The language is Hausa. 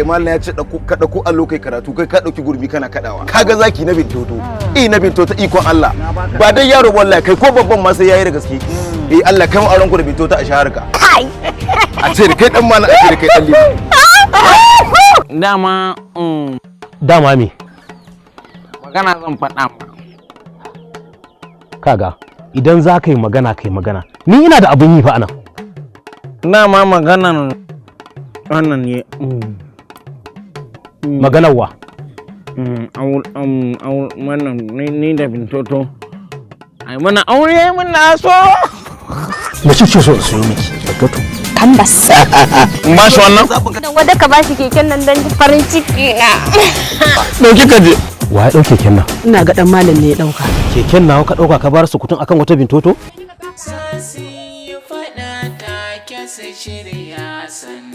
mallam ya ce ka dauko allo kai karatu kai ka dauki gurmi kana kadawa kaga zaki na bintoto na bintoto ikon Allah ba dai yaro wallahi kai ko babban ma sai yayi da gaske Allah kai mu auren ku da bintoto a shaharka kai a ce kai dan mana a ce kai dan limi dama me magana zan faɗa ma kaga idan za ka yi magana kai magana ni ina da abun yi fa anan dama maganar wannan ne maganar wa wannan ni da bintoto ai mana aure muna so me kike so su yi miki bintoto kambas ba shi wannan wanda ka bashi keken nan dan farin ciki na dauki ka je wa ya dauke keken nan ina ga dan malam ne ya dauka keken nawa ka dauka ka bar su kutun akan wata bintoto Sasi ya faɗa ta kyasa shirya san